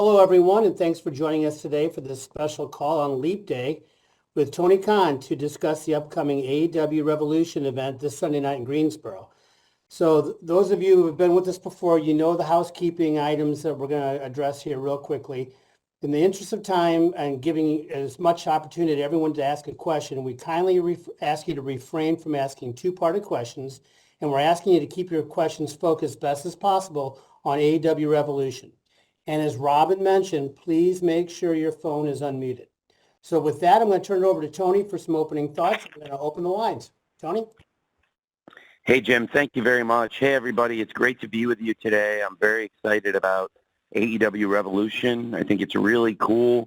Hello, everyone, and thanks for joining us today for this special call on Leap Day with Tony Khan to discuss the upcoming AEW Revolution event this Sunday night in Greensboro. So those of you who have been with us before, you know the housekeeping items that we're going to address here real quickly. In the interest of time and giving as much opportunity to everyone to ask a question, we kindly ask you to refrain from asking two-parted questions, and we're asking you to keep your questions focused best as possible on AEW Revolution. And as Robin mentioned, please make sure your phone is unmuted. So with that, I'm going to turn it over to Tony for some opening thoughts. I'm going to open the lines. Tony? Hey, Jim. Thank you very much. Hey, everybody. It's great to be with you today. I'm very excited about AEW Revolution. I think it's really cool.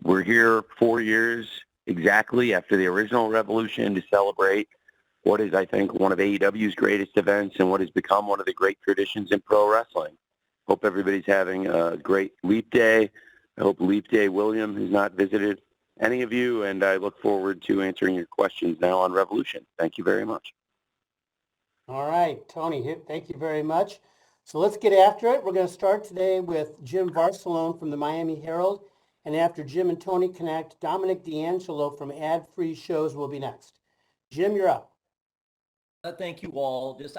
We're here 4 years exactly after the original Revolution to celebrate what is, I think, one of AEW's greatest events and what has become one of the great traditions in pro wrestling. Hope everybody's having a great Leap Day. I hope Leap Day William has not visited any of you, and I look forward to answering your questions now on Revolution. Thank you very much. All right, Tony, thank you very much. So let's get after it. We're going to start today with Jim Barcelone from the Miami Herald, and after Jim and Tony connect, Dominic D'Angelo from Ad Free Shows will be next. Jim, you're up. Thank you all. Just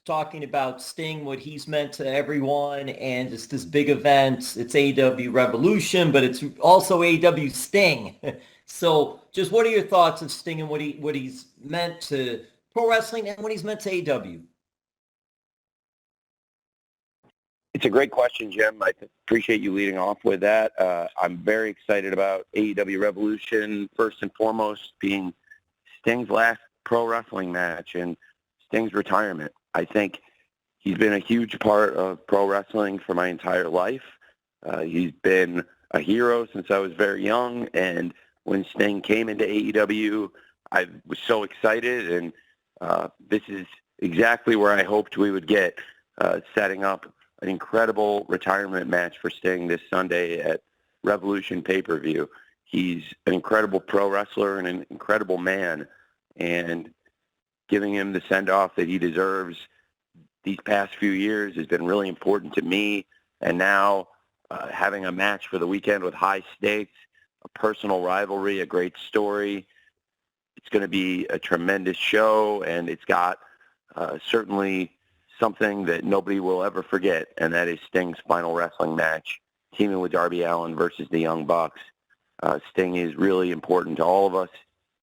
talking about Sting, what he's meant to everyone, and just this big event. It's AEW Revolution, but it's also AEW Sting. So just what are your thoughts of Sting and what he's meant to pro wrestling and what he's meant to AEW? It's a great question, Jim. I appreciate you leading off with that. I'm very excited about AEW Revolution, first and foremost being Sting's last pro wrestling match and Sting's retirement. I think he's been a huge part of pro wrestling for my entire life. He's been a hero since I was very young, and when Sting came into AEW, I was so excited, and this is exactly where I hoped we would get, setting up an incredible retirement match for Sting this Sunday at Revolution pay-per-view. He's an incredible pro wrestler and an incredible man, and giving him the send-off that he deserves these past few years has been really important to me. And now having a match for the weekend with high stakes, a personal rivalry, a great story, it's going to be a tremendous show, and it's got certainly something that nobody will ever forget, and that is Sting's final wrestling match, teaming with Darby Allin versus the Young Bucks. Sting is really important to all of us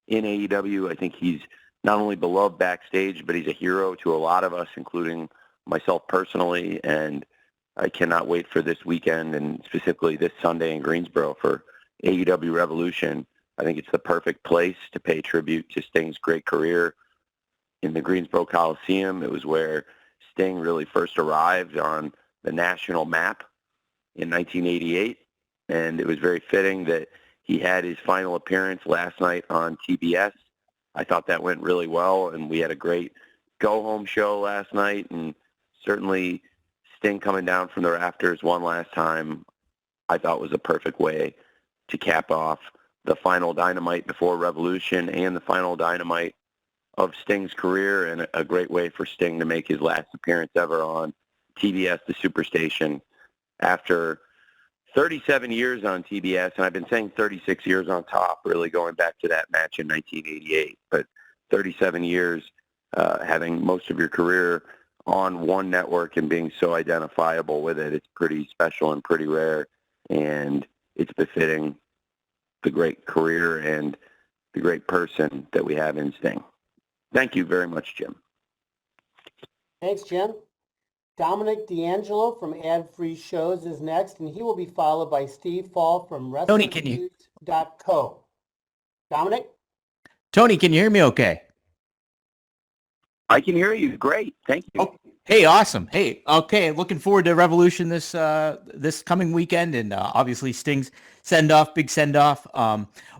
in AEW. I think he's not only beloved backstage, but he's a hero to a lot of us, including myself personally, and I cannot wait for this weekend and specifically this Sunday in Greensboro for AEW Revolution. I think it's the perfect place to pay tribute to Sting's great career in the Greensboro Coliseum. It was where Sting really first arrived on the national map in 1988, and it was very fitting that he had his final appearance last night on TBS. I thought that went really well, and we had a great go-home show last night, and certainly Sting coming down from the rafters one last time I thought was a perfect way to cap off the final Dynamite before Revolution and the final Dynamite of Sting's career, and a great way for Sting to make his last appearance ever on TBS, the Superstation, after 37 years on TBS, and I've been saying 36 years on top, really going back to that match in 1988, but 37 years having most of your career on one network and being so identifiable with it, it's pretty special and pretty rare, and it's befitting the great career and the great person that we have in Sting. Thank you very much, Jim. Thanks, Jim. Dominic D'Angelo from Ad Free Shows is next, and he will be followed by Steve Fall from WrestlingNews.co. Dominic? Tony, can you hear me okay? I can hear you. Great. Thank you. Oh, hey, awesome. Hey, okay. Looking forward to Revolution this coming weekend, and obviously Sting's send-off, big send-off.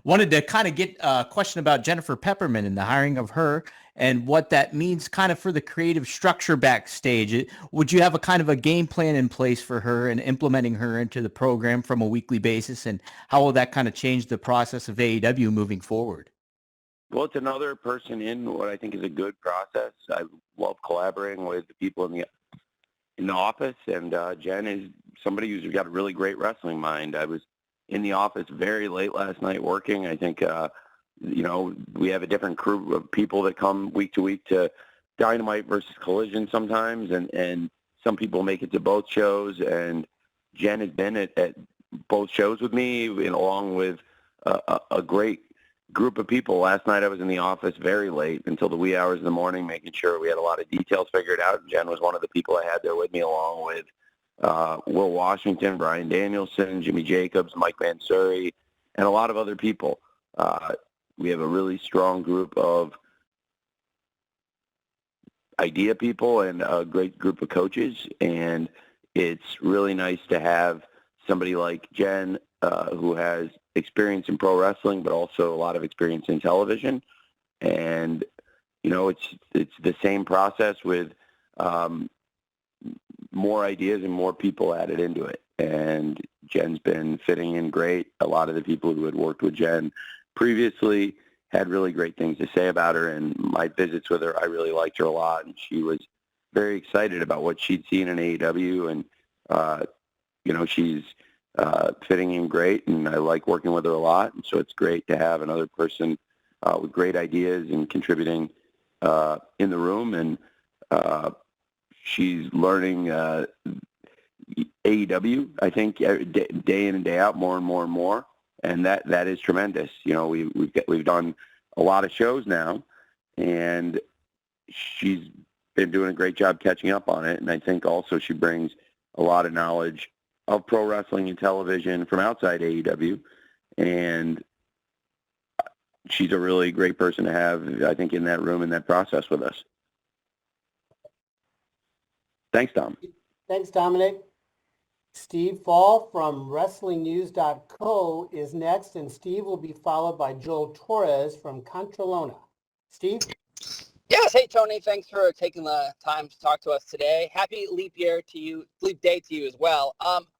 Wanted to kind of get a question about Jennifer Pepperman and the hiring of her and what that means kind of for the creative structure backstage. Would you have a kind of a game plan in place for her and implementing her into the program from a weekly basis, and how will that kind of change the process of AEW moving forward? Well, it's another person in what I think is a good process. I love collaborating with the people in the in the office, and Jen is somebody who's got a really great wrestling mind. I was in the office very late last night working. I think, we have a different crew of people that come week to week to Dynamite versus Collision sometimes, and some people make it to both shows, and Jen has been at both shows with me, and along with a great group of people. Last night I was in the office very late until the wee hours of the morning, making sure we had a lot of details figured out. Jen was one of the people I had there with me, along with Will Washington, Brian Danielson, Jimmy Jacobs, Mike Mansuri, and a lot of other people. We have a really strong group of idea people and a great group of coaches, and it's really nice to have somebody like Jen who has experience in pro wrestling, but also a lot of experience in television. And, it's the same process with more ideas and more people added into it. And Jen's been fitting in great. A lot of the people who had worked with Jen previously had really great things to say about her, and my visits with her, I really liked her a lot, and she was very excited about what she'd seen in AEW, and, she's fitting in great, and I like working with her a lot, and so it's great to have another person with great ideas and contributing in the room, and she's learning AEW, I think, day in and day out, more and more and more. And that is tremendous. We've done a lot of shows now, and she's been doing a great job catching up on it. And I think also she brings a lot of knowledge of pro wrestling and television from outside AEW, and she's a really great person to have, I think, in that room, in that process with us. Thanks, Dom. Thanks, Dominic. Steve Fall from WrestlingNews.co is next, and Steve will be followed by Joel Torres from Contralona. Steve? Yes, hey Tony, thanks for taking the time to talk to us today. Happy leap day to you as well.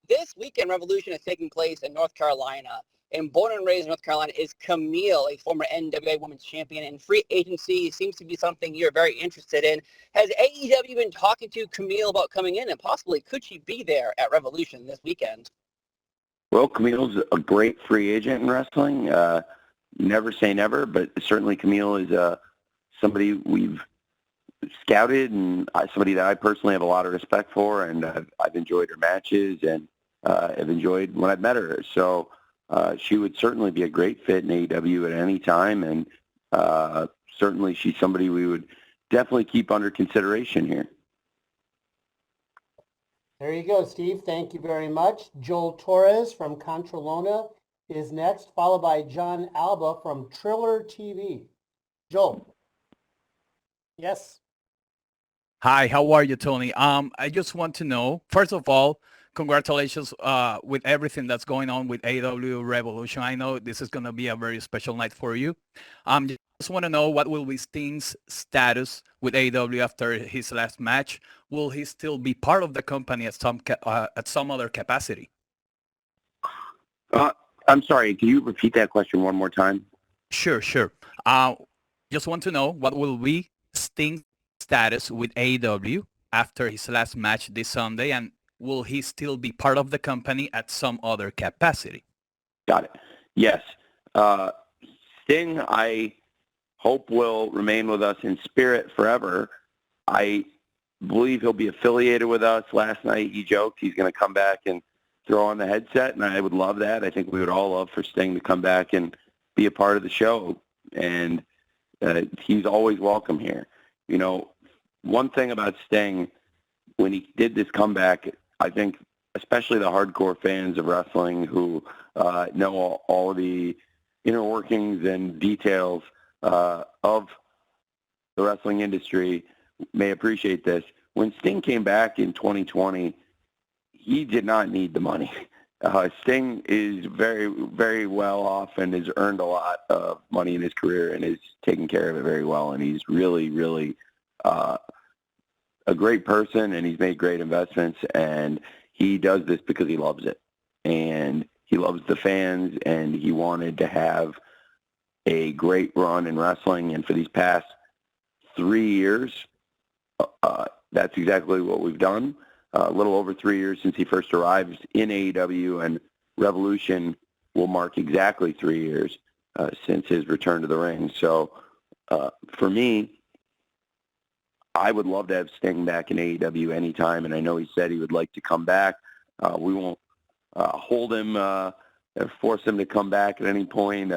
This weekend, Revolution is taking place in North Carolina, and born and raised in North Carolina is Camille, a former NWA Women's Champion, and free agency seems to be something you're very interested in. Has AEW been talking to Camille about coming in, and possibly could she be there at Revolution this weekend? Well, Camille's a great free agent in wrestling. Never say never, but certainly Camille is somebody we've scouted, and somebody that I personally have a lot of respect for, and I've enjoyed her matches, and have enjoyed when I've met her. So she would certainly be a great fit in AEW at any time, and certainly she's somebody we would definitely keep under consideration here. There you go, Steve. Thank you very much. Joel Torres from Contralona is next, followed by John Alba from Triller TV. Joel. Yes. Hi, how are you, Tony? I just want to know, first of all, congratulations with everything that's going on with AEW Revolution. I know this is going to be a very special night for you. Just want to know, what will be Sting's status with AEW after his last match? Will he still be part of the company at some other capacity? I'm sorry, can you repeat that question one more time? Sure. Just want to know, what will be Sting's status with AEW after his last match this Sunday, and will he still be part of the company at some other capacity? Got it. Yes. Sting, I hope, will remain with us in spirit forever. I believe he'll be affiliated with us. Last night he joked he's going to come back and throw on the headset, and I would love that. I think we would all love for Sting to come back and be a part of the show, and he's always welcome here. One thing about Sting, when he did this comeback, I think especially the hardcore fans of wrestling who know all the inner workings and details of the wrestling industry may appreciate this. When Sting came back in 2020, he did not need the money. Sting is very, very well off and has earned a lot of money in his career and is taking care of it very well. And he's really, really a great person, and he's made great investments, and he does this because he loves it. And he loves the fans, and he wanted to have a great run in wrestling. And for these past 3 years, that's exactly what we've done. a little over 3 years since he first arrived in AEW, and Revolution will mark exactly 3 years since his return to the ring. So for me, I would love to have Sting back in AEW anytime, and I know he said he would like to come back. We won't hold him, force him to come back at any point.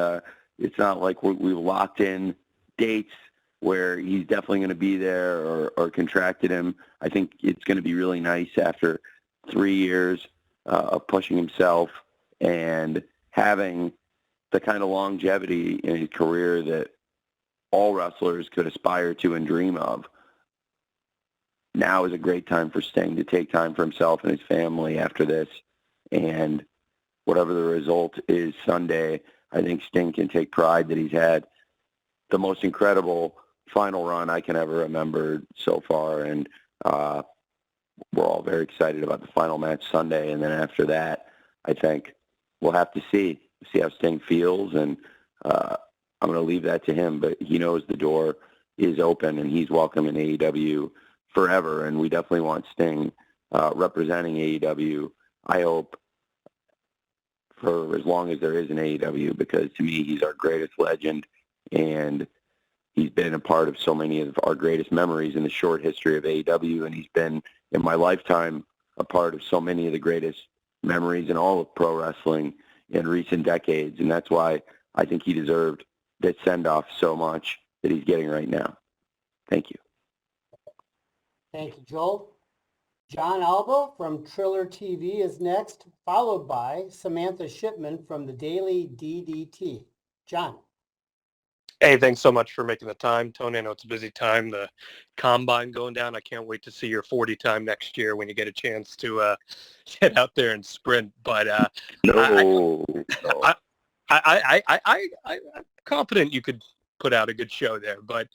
It's not like we've locked in dates where he's definitely going to be there or contracted him. I think it's going to be really nice after 3 years of pushing himself and having the kind of longevity in his career that all wrestlers could aspire to and dream of. Now is a great time for Sting to take time for himself and his family after this. And whatever the result is Sunday, I think Sting can take pride that he's had the most incredible final run I can ever remember so far. And we're all very excited about the final match Sunday. And then after that, I think we'll have to see how Sting feels. And I'm going to leave that to him. But he knows the door is open and he's welcome in AEW forever. And we definitely want Sting representing AEW, I hope, for as long as there is an AEW, because to me, he's our greatest legend, and he's been a part of so many of our greatest memories in the short history of AEW, and he's been, in my lifetime, a part of so many of the greatest memories in all of pro wrestling in recent decades, and that's why I think he deserved that send-off so much that he's getting right now. Thank you. Thank you, Joel. John Alba from Triller TV is next, followed by Samantha Shipman from the Daily DDT. John. Hey, thanks so much for making the time, Tony. I know it's a busy time, the combine going down. I can't wait to see your 40 time next year when you get a chance to get out there and sprint. But I'm confident you could put out a good show there. But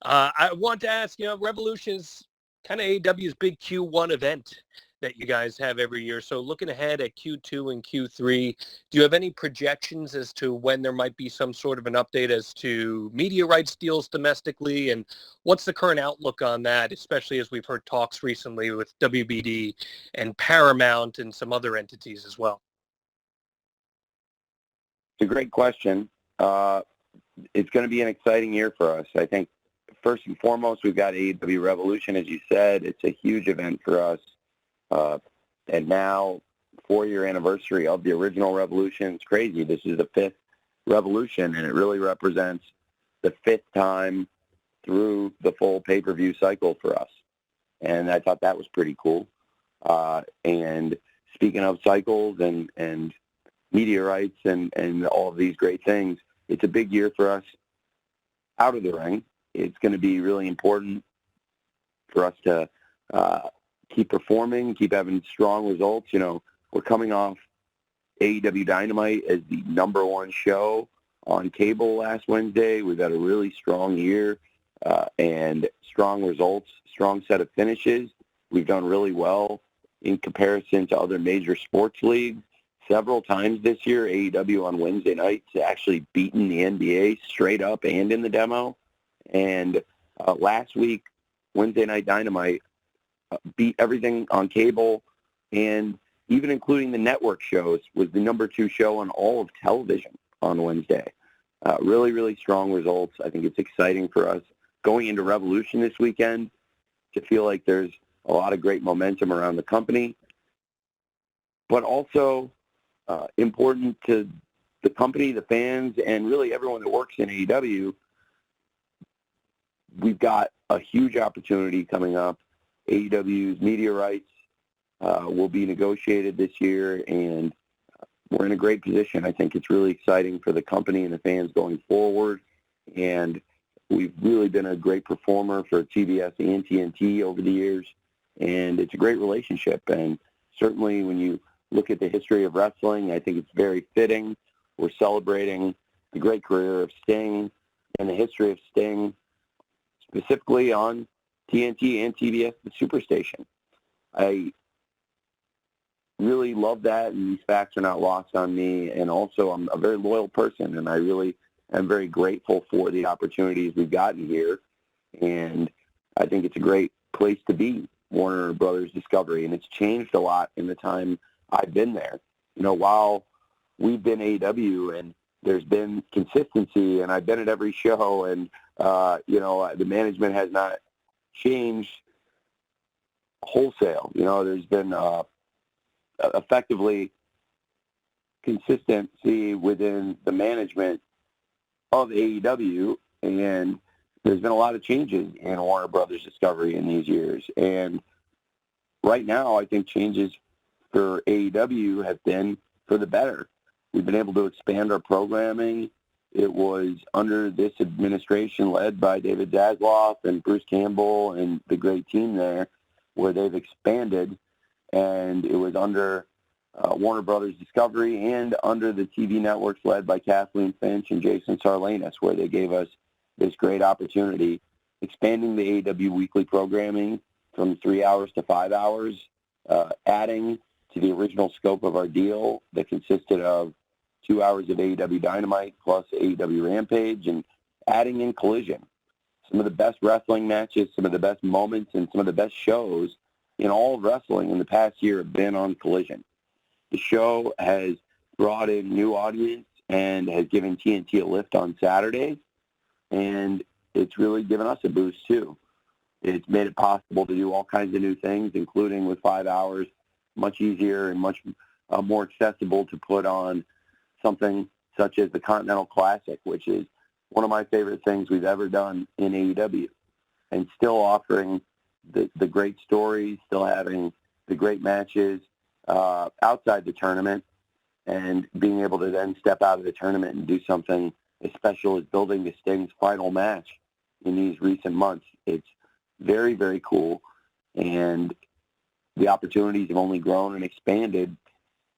I want to ask, Revolution's kind of AEW's big Q1 event that you guys have every year. So looking ahead at Q2 and Q3, do you have any projections as to when there might be some sort of an update as to media rights deals domestically? And what's the current outlook on that, especially as we've heard talks recently with WBD and Paramount and some other entities as well? It's a great question. It's going to be an exciting year for us. I think first and foremost, we've got AEW Revolution, as you said. It's a huge event for us. And now, 4-year anniversary of the original Revolution. It's crazy. This is the 5th Revolution, and it really represents the 5th time through the full pay-per-view cycle for us. And I thought that was pretty cool. And speaking of cycles and media rights and all of these great things, it's a big year for us out of the ring. It's going to be really important for us to keep performing, keep having strong results. We're coming off AEW Dynamite as the #1 show on cable last Wednesday. We've had a really strong year and strong results, strong set of finishes. We've done really well in comparison to other major sports leagues. Several times this year, AEW on Wednesday nights actually beaten the NBA straight up and in the demo. And last week, Wednesday Night Dynamite beat everything on cable, and even including the network shows, was the #2 show on all of television on Wednesday. Really, really strong results. I think it's exciting for us going into Revolution this weekend to feel like there's a lot of great momentum around the company, but also important to the company, the fans, and really everyone that works in AEW. We've got a huge opportunity coming up. AEW's media rights will be negotiated this year, and we're in a great position. I think it's really exciting for the company and the fans going forward, and we've really been a great performer for TBS and TNT over the years, and it's a great relationship. And certainly when you look at the history of wrestling, I think it's very fitting. We're celebrating the great career of Sting and the history of Sting, specifically on TNT and TBS, the Superstation. I really love that, and these facts are not lost on me. And also, I'm a very loyal person, and I really am very grateful for the opportunities we've gotten here. And I think it's a great place to be Warner Brothers Discovery, and it's changed a lot in the time I've been there. While we've been AEW and there's been consistency, and I've been at every show, and the management has not changed wholesale. There's been effectively consistency within the management of AEW, and there's been a lot of changes in Warner Brothers Discovery in these years. And right now, I think changes for AEW have been for the better. We've been able to expand our programming. It was under this administration led by David Zasloff and Bruce Campbell and the great team there where they've expanded. And it was under Warner Brothers Discovery and under the TV networks led by Kathleen Finch and Jason Sarlanis, where they gave us this great opportunity, expanding the AEW weekly programming from 3 hours to 5 hours, adding to the original scope of our deal that consisted of 2 hours of AEW Dynamite plus AEW Rampage, and adding in Collision. Some of the best wrestling matches, some of the best moments, and some of the best shows in all of wrestling in the past year have been on Collision. The show has brought in new audience and has given TNT a lift on Saturdays, and it's really given us a boost too. It's made it possible to do all kinds of new things, including with 5 hours, much easier and much more accessible to put on something such as the Continental Classic, which is one of my favorite things we've ever done in AEW, and still offering the great stories, still having the great matches outside the tournament, and being able to then step out of the tournament and do something as special as building the Sting's final match in these recent months. It's very, very cool, and the opportunities have only grown and expanded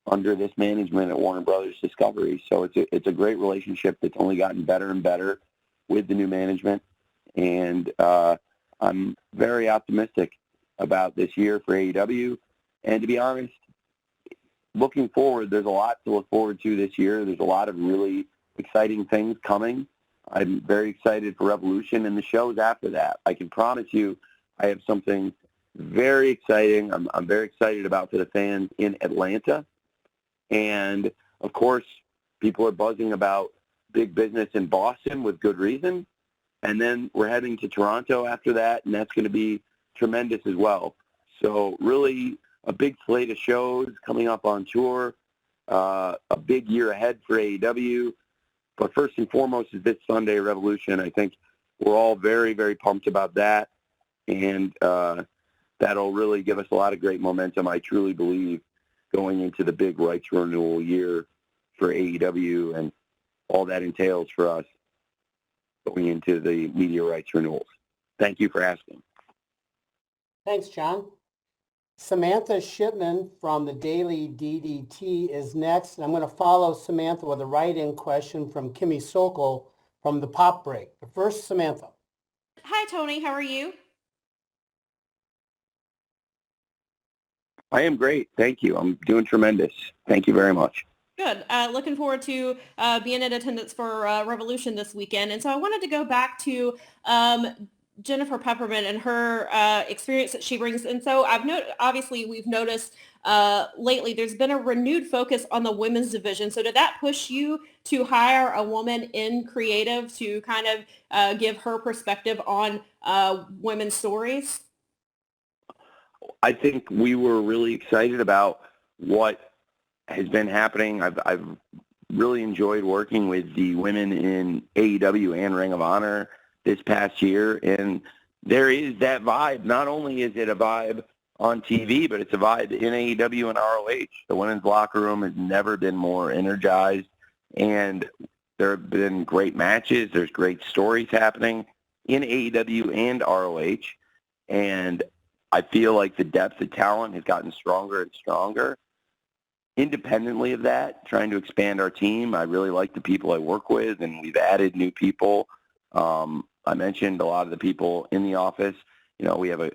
under this management at Warner Brothers Discovery. So it's a great relationship that's only gotten better and better with the new management, and I'm very optimistic about this year for AEW. And to be honest, looking forward, there's a lot to look forward to this year. There's a lot of really exciting things coming. I'm very excited for Revolution and the shows after that. I can promise you I have something very exciting I'm very excited about for the fans in Atlanta. And, of course, people are buzzing about big business in Boston with good reason. And then we're heading to Toronto after that, and that's going to be tremendous as well. So really a big slate of shows coming up on tour, a big year ahead for AEW. But first and foremost is this Sunday, Revolution. I think we're all very, very pumped about that. And that'll really give us a lot of great momentum, I truly believe, going into the big rights renewal year for AEW and all that entails for us going into the media rights renewals. Thank you for asking. Thanks, John. Samantha Shipman from the Daily DDT is next, and I'm going to follow Samantha with a write-in question from Kimmy Sokol from the Pop Break. But first, Samantha. Hi, Tony. How are you? I am great. Thank you. I'm doing tremendous. Thank you very much. Good. Looking forward to being in attendance for Revolution this weekend. And so I wanted to go back to Jennifer Pepperman and her experience that she brings. And so obviously we've noticed lately there's been a renewed focus on the women's division. So did that push you to hire a woman in creative to kind of give her perspective on women's stories? I think we were really excited about what has been happening. I've really enjoyed working with the women in AEW and Ring of Honor this past year, and there is that vibe. Not only is it a vibe on TV, but it's a vibe in AEW and ROH. The women's locker room has never been more energized, and there have been great matches. There's great stories happening in AEW and ROH, and I feel like the depth of talent has gotten stronger and stronger. Independently of that, trying to expand our team, I really like the people I work with, and we've added new people. I mentioned a lot of the people in the office. You know, we have a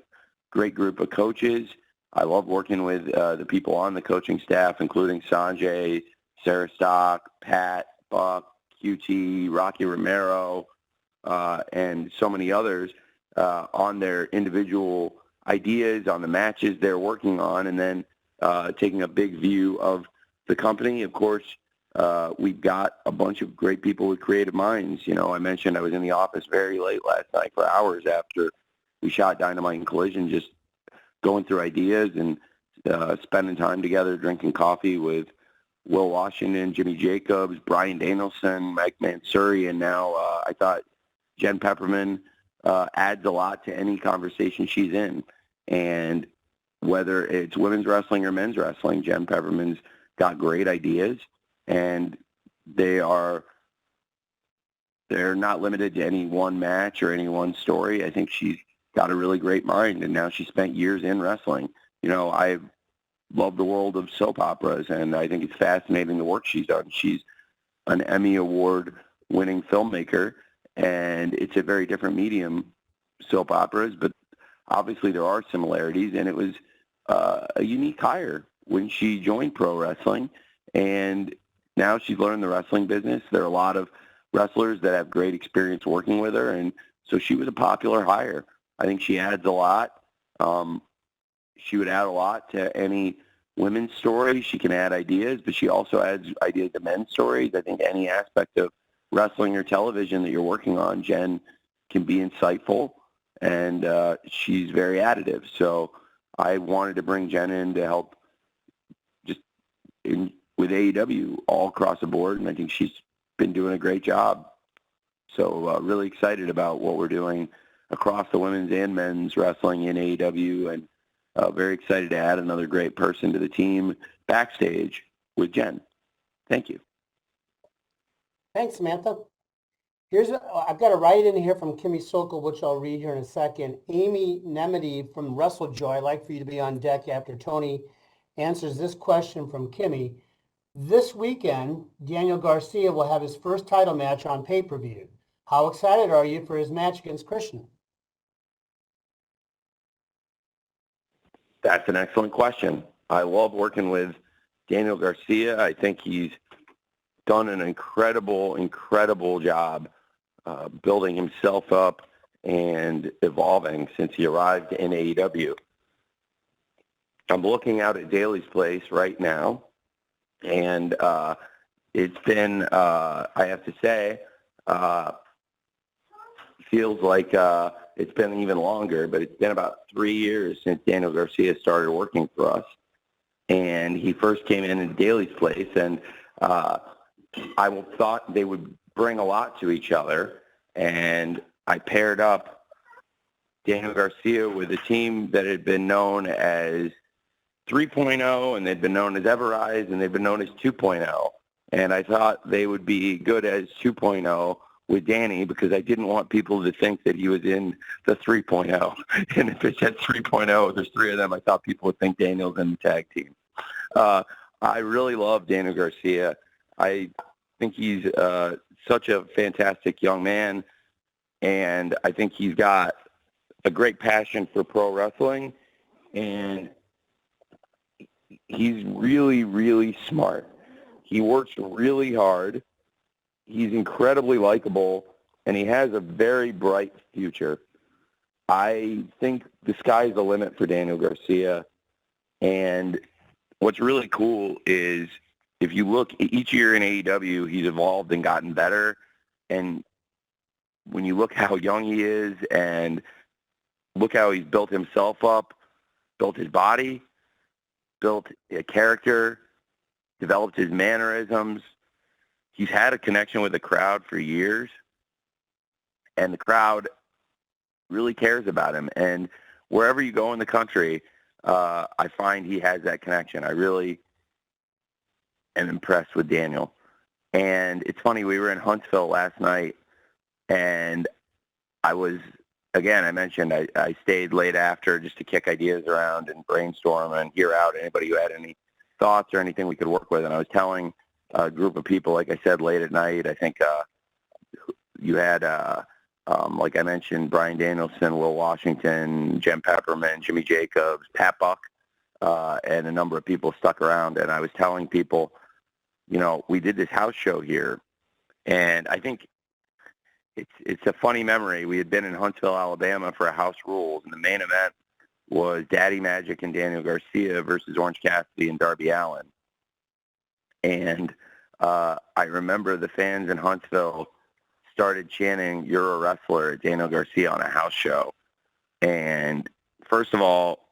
great group of coaches. I love working with the people on the coaching staff, including Sanjay, Sarah Stock, Pat, Buck, QT, Rocky Romero, and so many others on their individual ideas on the matches they're working on, and then taking a big view of the company. Of course, we've got a bunch of great people with creative minds. You know, I mentioned I was in the office very late last night for hours after we shot Dynamite and Collision, just going through ideas and spending time together, drinking coffee with Will Washington, Jimmy Jacobs, Brian Danielson, Mike Mansuri, and now I thought Jen Pepperman adds a lot to any conversation she's in. And whether it's women's wrestling or men's wrestling, Jen Pepperman's got great ideas, and they're not limited to any one match or any one story. I think she's got a really great mind, and now she's spent years in wrestling. You know, I love the world of soap operas, and I think it's fascinating the work she's done. She's an Emmy Award-winning filmmaker, and it's a very different medium, soap operas, but obviously there are similarities, and it was a unique hire when she joined pro wrestling, and now she's learned the wrestling business. There are a lot of wrestlers that have great experience working with her, and so she was a popular hire. I think she adds a lot. She would add a lot to any women's story. She can add ideas, but she also adds ideas to men's stories. I think any aspect of wrestling or television that you're working on, Jen can be insightful, and she's very additive. So I wanted to bring Jen in to help just with AEW all across the board, and I think she's been doing a great job. So really excited about what we're doing across the women's and men's wrestling in AEW, and very excited to add another great person to the team backstage with Jen. Thank you. Thanks, Samantha. I've got a write-in here from Kimmy Sokol, which I'll read here in a second. Amy Nemedy from WrestleJoy, I'd like for you to be on deck after Tony answers this question from Kimmy. This weekend, Daniel Garcia will have his first title match on pay-per-view. How excited are you for his match against Christian? That's an excellent question. I love working with Daniel Garcia. I think he's done an incredible, incredible job building himself up and evolving since he arrived in AEW. I'm looking out at Daly's place right now, and it's been, I have to say, feels like it's been even longer, but it's been about 3 years since Daniel Garcia started working for us. And he first came in Daly's place, and I thought they would bring a lot to each other. And I paired up Daniel Garcia with a team that had been known as 3.0, and they'd been known as Everrise, and they've been known as 2.0. And I thought they would be good as 2.0 with Danny, because I didn't want people to think that he was in the 3.0. And if it said 3.0, there's three of them, I thought people would think Daniel's in the tag team. I really love Daniel Garcia. I think he's such a fantastic young man, and I think he's got a great passion for pro wrestling, and he's really, really smart. He works really hard. He's incredibly likable, and he has a very bright future. I think the sky's the limit for Daniel Garcia, and what's really cool is if you look each year in AEW, he's evolved and gotten better, and when you look how young he is and look how he's built himself up, built his body, built a character, developed his mannerisms. He's had a connection with the crowd for years, and the crowd really cares about him. And wherever you go in the country, I find he has that connection. I really am impressed with Daniel. And it's funny, we were in Huntsville last night, and I was, again, I mentioned I stayed late after just to kick ideas around and brainstorm and hear out anybody who had any thoughts or anything we could work with. And I was telling a group of people, like I said, late at night, I think you had, like I mentioned, Brian Danielson, Will Washington, Jen Pepperman, Jimmy Jacobs, Pat Buck, and a number of people stuck around. And I was telling people, you know, we did this house show here, and I think it's a funny memory. We had been in Huntsville, Alabama for a House Rules, and the main event was Daddy Magic and Daniel Garcia versus Orange Cassidy and Darby Allin. And I remember the fans in Huntsville started chanting, "You're a wrestler," at Daniel Garcia on a house show. And first of all,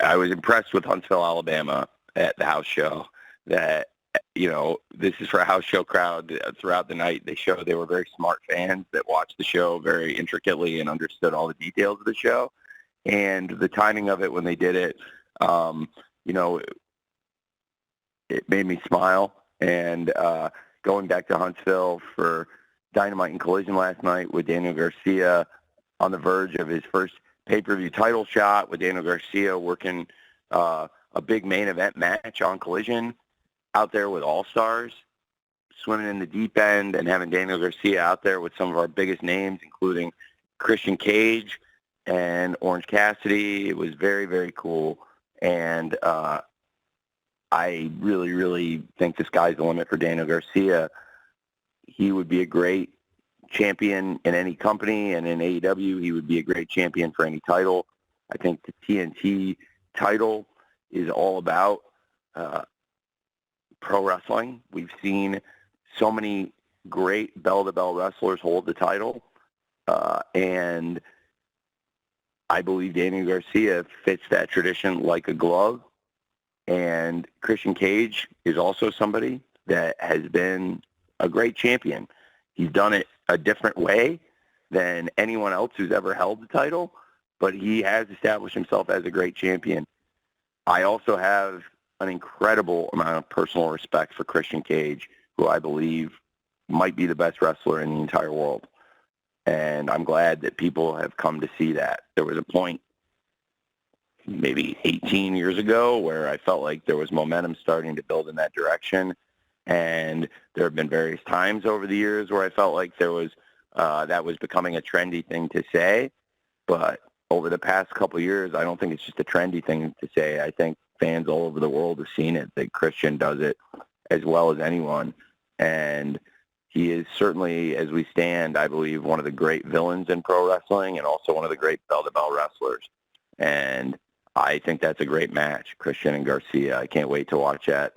I was impressed with Huntsville, Alabama at the house show that, this is for a house show crowd throughout the night. They were very smart fans that watched the show very intricately and understood all the details of the show. And the timing of it when they did it, it made me smile. And going back to Huntsville for Dynamite and Collision last night with Daniel Garcia on the verge of his first pay-per-view title shot, with Daniel Garcia working a big main event match on Collision out there with all-stars, swimming in the deep end, and having Daniel Garcia out there with some of our biggest names, including Christian Cage and Orange Cassidy. It was very, very cool. And I really, really think the sky's the limit for Daniel Garcia. He would be a great champion in any company, and in AEW, he would be a great champion for any title. I think the TNT title is all about pro wrestling. We've seen so many great bell-to-bell wrestlers hold the title, and I believe Daniel Garcia fits that tradition like a glove. And Christian Cage is also somebody that has been a great champion. He's done it a different way than anyone else who's ever held the title, but he has established himself as a great champion. I also have an incredible amount of personal respect for Christian Cage, who I believe might be the best wrestler in the entire world. And I'm glad that people have come to see that. There was a point maybe 18 years ago where I felt like there was momentum starting to build in that direction. And there have been various times over the years where I felt like there was that was becoming a trendy thing to say. But over the past couple of years, I don't think it's just a trendy thing to say. I think fans all over the world have seen it, that Christian does it as well as anyone. And he is certainly, as we stand, I believe, one of the great villains in pro wrestling and also one of the great bell-to-bell wrestlers. And I think that's a great match, Christian and Garcia. I can't wait to watch at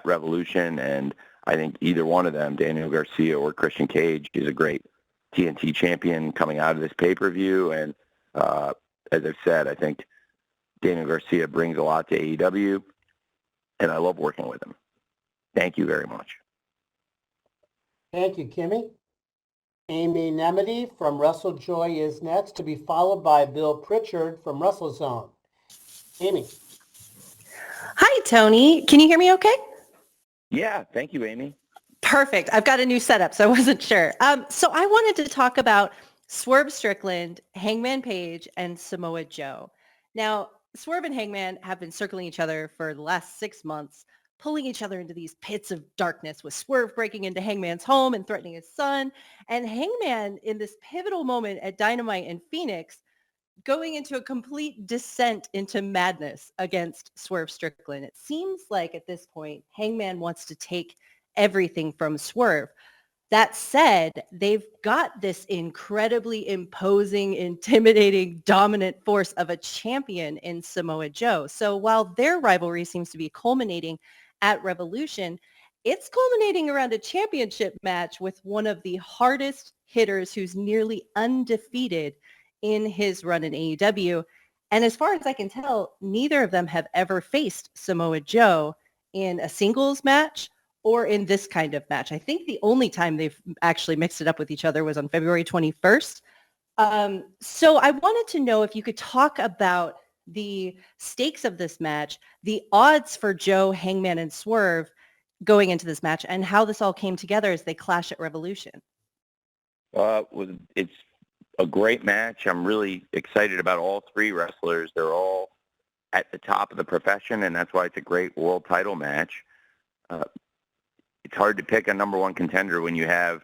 Revolution. And I think either one of them, Daniel Garcia or Christian Cage, is a great TNT champion coming out of this pay-per-view. And as I've said, I think Daniel Garcia brings a lot to AEW, and I love working with him. Thank you very much. Thank you, Kimmy. Amy Nemedy from WrestleJoy is next, to be followed by Bill Pritchard from WrestleZone. Amy. Hi, Tony. Can you hear me okay? Yeah, thank you, Amy. Perfect. I've got a new setup, so I wasn't sure. So I wanted to talk about Swerve Strickland, Hangman Page, and Samoa Joe. Now, Swerve and Hangman have been circling each other for the last 6 months, pulling each other into these pits of darkness, with Swerve breaking into Hangman's home and threatening his son, and Hangman in this pivotal moment at Dynamite in Phoenix going into a complete descent into madness against Swerve Strickland. It seems like at this point, Hangman wants to take everything from Swerve. That said, they've got this incredibly imposing, intimidating, dominant force of a champion in Samoa Joe. So while their rivalry seems to be culminating at Revolution, it's culminating around a championship match with one of the hardest hitters who's nearly undefeated in his run in AEW. And as far as I can tell, neither of them have ever faced Samoa Joe in a singles match or in this kind of match. I think the only time they've actually mixed it up with each other was on February 21st. So I wanted to know if you could talk about the stakes of this match, the odds for Joe, Hangman, and Swerve going into this match, and how this all came together as they clash at Revolution. It's a great match. I'm really excited about all three wrestlers. They're all at the top of the profession, and that's why it's a great world title match. It's hard to pick a number one contender when you have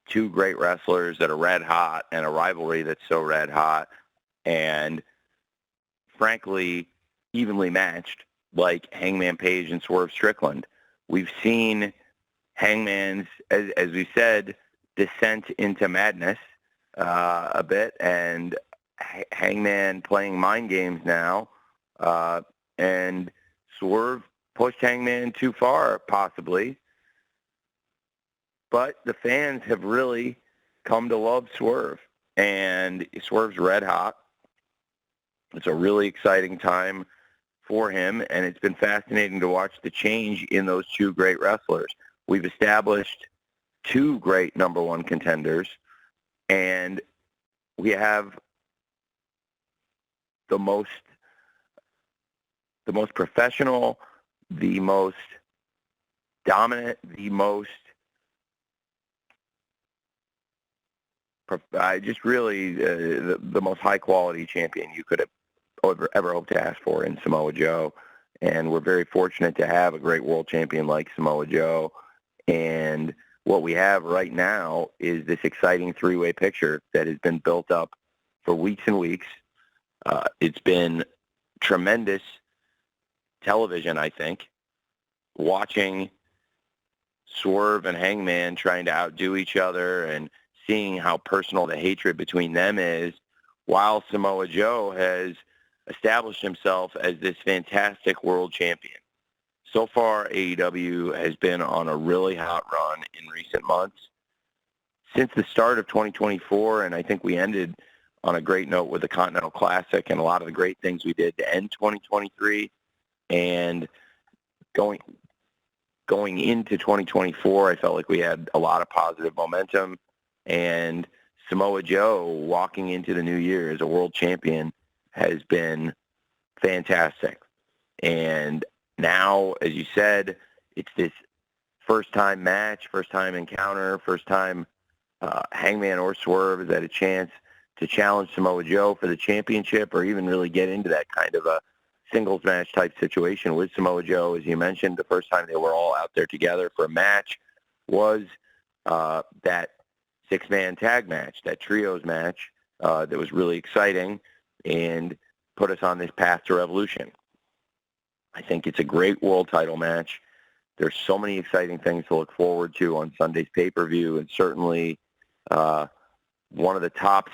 two great wrestlers that are red hot and a rivalry that's so red hot and, frankly, evenly matched, like Hangman Page and Swerve Strickland. We've seen Hangman's, as we said, descent into madness a bit, and Hangman playing mind games now, and Swerve pushed Hangman too far, possibly. But the fans have really come to love Swerve, and Swerve's red hot. It's a really exciting time for him, and it's been fascinating to watch the change in those two great wrestlers. We've established two great number one contenders, and we have the most professional, the most dominant, just really the most high quality champion you could have ever hoped to ask for in Samoa Joe. And we're very fortunate to have a great world champion like Samoa Joe. And what we have right now is this exciting three-way picture that has been built up for weeks and weeks. It's been tremendous television, I think, watching Swerve and Hangman trying to outdo each other and seeing how personal the hatred between them is, while Samoa Joe has established himself as this fantastic world champion. So far, AEW has been on a really hot run in recent months. Since the start of 2024, and I think we ended on a great note with the Continental Classic and a lot of the great things we did to end 2023, and going into 2024, I felt like we had a lot of positive momentum, and Samoa Joe walking into the new year as a world champion has been fantastic. And now, as you said, it's this first-time match, first-time encounter, first-time Hangman or Swerve has had a chance to challenge Samoa Joe for the championship, or even really get into that kind of a singles match type situation with Samoa Joe. As you mentioned, the first time they were all out there together for a match was that six-man tag match, that trios match that was really exciting and put us on this path to Revolution. I think it's a great world title match. There's so many exciting things to look forward to on Sunday's pay-per-view, and certainly one of the top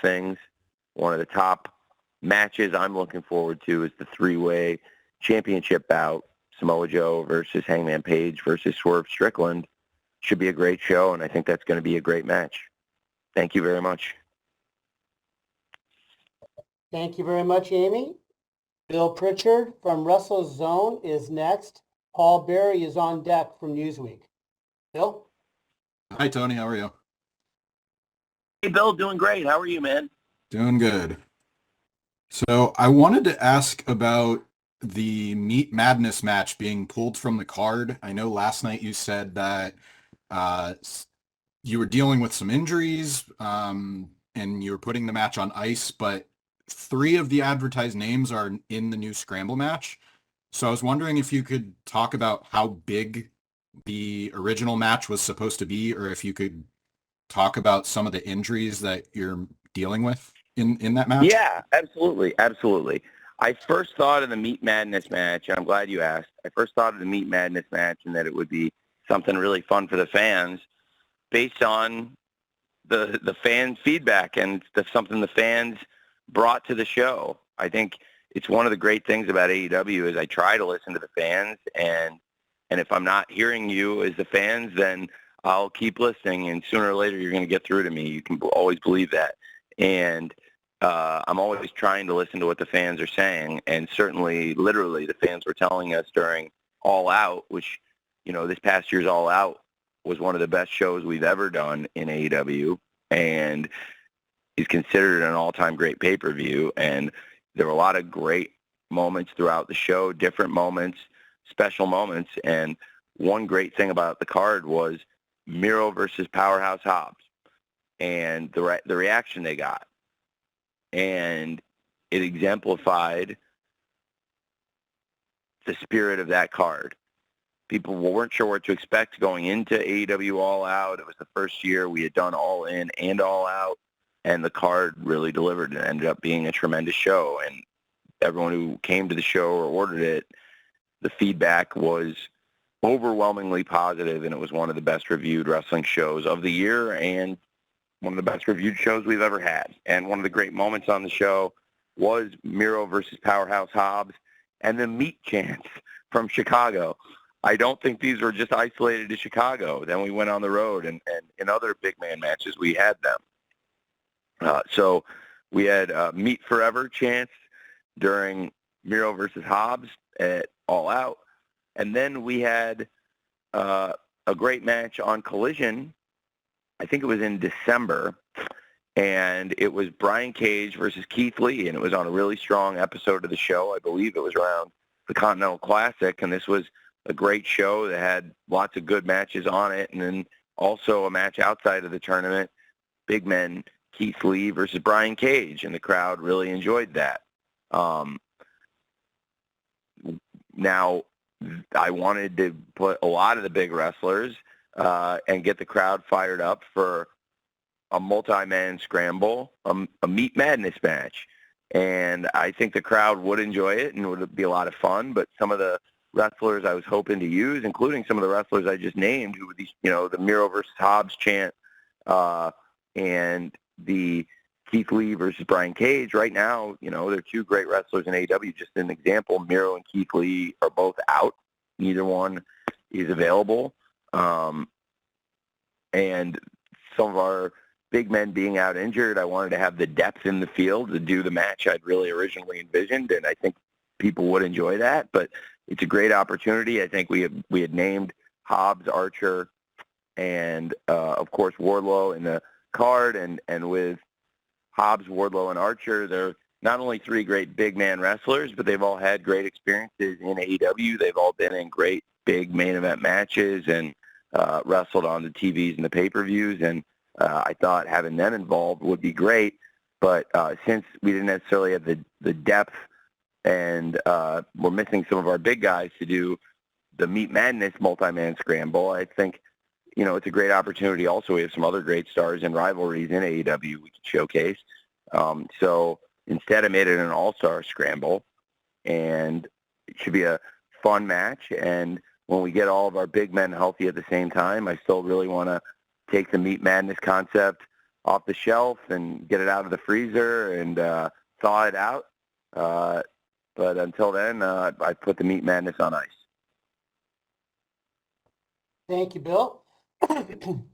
matches I'm looking forward to is the three-way championship bout, Samoa Joe versus Hangman Page versus Swerve Strickland. Should be a great show, and I think that's going to be a great match. Thank you very much. Thank you very much, Amy. Bill Pritchard from Russell's Zone is next. Paul Berry is on deck from Newsweek. Bill? Hi, Tony. How are you? Hey, Bill, doing great. How are you, man? Doing good. So I wanted to ask about the Meat Madness match being pulled from the card. I know last night you said that you were dealing with some injuries and you were putting the match on ice, but 3 of the advertised names are in the new Scramble match. So I was wondering if you could talk about how big the original match was supposed to be, or if you could talk about some of the injuries that you're dealing with in that match. Yeah, absolutely. I first thought of the Meat Madness match, and I'm glad you asked. I first thought of the Meat Madness match and that it would be something really fun for the fans based on the fan feedback and something the fans brought to the show. I think it's one of the great things about AEW is I try to listen to the fans, and if I'm not hearing you as the fans, then I'll keep listening, and sooner or later you're going to get through to me. You can always believe that. And I'm always trying to listen to what the fans are saying, and certainly, literally, the fans were telling us during All Out, which, this past year's All Out was one of the best shows we've ever done in AEW, and is considered an all-time great pay-per-view. And there were a lot of great moments throughout the show, different moments, special moments. And one great thing about the card was Miro versus Powerhouse Hobbs and the reaction they got. And it exemplified the spirit of that card. People weren't sure what to expect going into AEW All Out. It was the first year we had done All In and All Out, and the card really delivered and ended up being a tremendous show. And everyone who came to the show or ordered it, the feedback was overwhelmingly positive, and it was one of the best reviewed wrestling shows of the year and one of the best reviewed shows we've ever had. And one of the great moments on the show was Miro versus Powerhouse Hobbs and the meat chants from Chicago. I don't think these were just isolated to Chicago. Then we went on the road, and in other big man matches, we had them. So we had Meat Forever chants during Miro versus Hobbs at All Out. And then we had a great match on Collision. I think it was in December. And it was Brian Cage versus Keith Lee. And it was on a really strong episode of the show. I believe it was around the Continental Classic. And this was a great show that had lots of good matches on it. And then also a match outside of the tournament, big men, Keith Lee versus Brian Cage. And the crowd really enjoyed that. Now, I wanted to put a lot of the big wrestlers and get the crowd fired up for a multi-man scramble, a Meat Madness match. And I think the crowd would enjoy it and it would be a lot of fun. But some of the wrestlers I was hoping to use, including some of the wrestlers I just named, who were these, the Miro versus Hobbs chant and the Keith Lee versus Brian Cage. Right now, they're two great wrestlers in AEW. Just an example, Miro and Keith Lee are both out. Neither one is available. And some of our big men being out injured, I wanted to have the depth in the field to do the match I'd really originally envisioned, and I think people would enjoy that. But it's a great opportunity. I think we had named Hobbs, Archer, and of course Wardlow in the card, and with Hobbs, Wardlow, and Archer, they're not only three great big man wrestlers, but they've all had great experiences in AEW. They've all been in great big main event matches and wrestled on the TVs and the pay-per-views, and I thought having them involved would be great. But since we didn't necessarily have the depth and we're missing some of our big guys to do the Meat Madness multi-man scramble, I think, it's a great opportunity. Also, we have some other great stars and rivalries in AEW we could showcase. So instead, I made it an all-star scramble, and it should be a fun match. And when we get all of our big men healthy at the same time, I still really want to take the Meat Madness concept off the shelf and get it out of the freezer and thaw it out. But until then, I put the Meat Madness on ice. Thank you, Bill.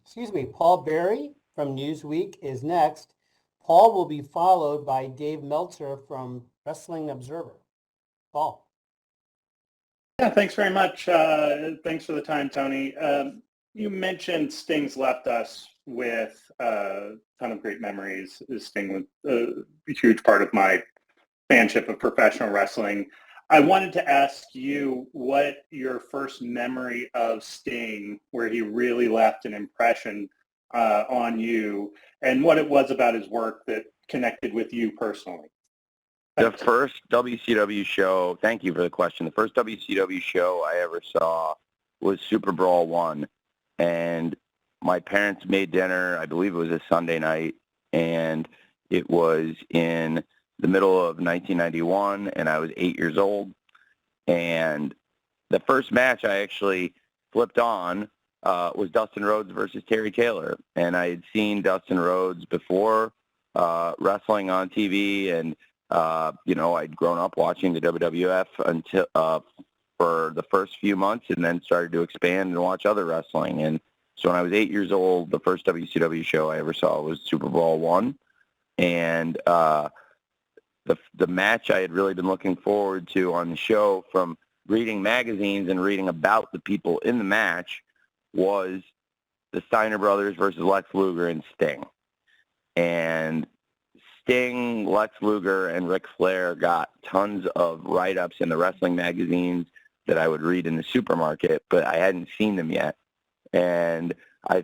Excuse me. Paul Berry from Newsweek is next. Paul will be followed by Dave Meltzer from Wrestling Observer. Paul. Yeah, thanks very much. Thanks for the time, Tony. You mentioned Sting's left us with a ton of great memories. Sting was a huge part of my fanship of professional wrestling. I wanted to ask you what your first memory of Sting, where he really left an impression on you, and what it was about his work that connected with you personally. The first WCW show, thank you for the question. The first WCW show I ever saw was Super Brawl 1. And my parents made dinner, I believe it was a Sunday night, and it was in the middle of 1991, and I was 8 years old. And the first match I actually flipped on was Dustin Rhodes versus Terry Taylor. And I had seen Dustin Rhodes before wrestling on TV, and I'd grown up watching the WWF until for the first few months, and then started to expand and watch other wrestling. And so when I was 8 years old, the first WCW show I ever saw was Super Brawl 1. And the match I had really been looking forward to on the show, from reading magazines and reading about the people in the match, was the Steiner brothers versus Lex Luger and Sting. And Sting, Lex Luger, and Ric Flair got tons of write-ups in the wrestling magazines that I would read in the supermarket, but I hadn't seen them yet. And I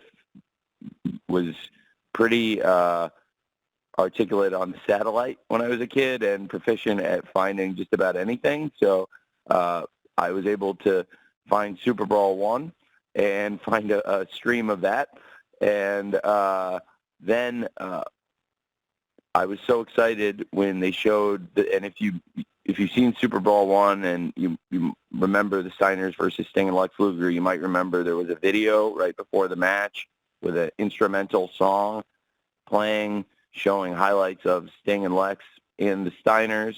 was pretty articulate on the satellite when I was a kid and proficient at finding just about anything. So I was able to find Super Brawl 1 and find a stream of that. And then I was so excited when they showed, and if you've seen Super Brawl 1 and you remember the Steiners versus Sting and Lex Luger, you might remember there was a video right before the match with an instrumental song playing, showing highlights of Sting and Lex in the Steiners.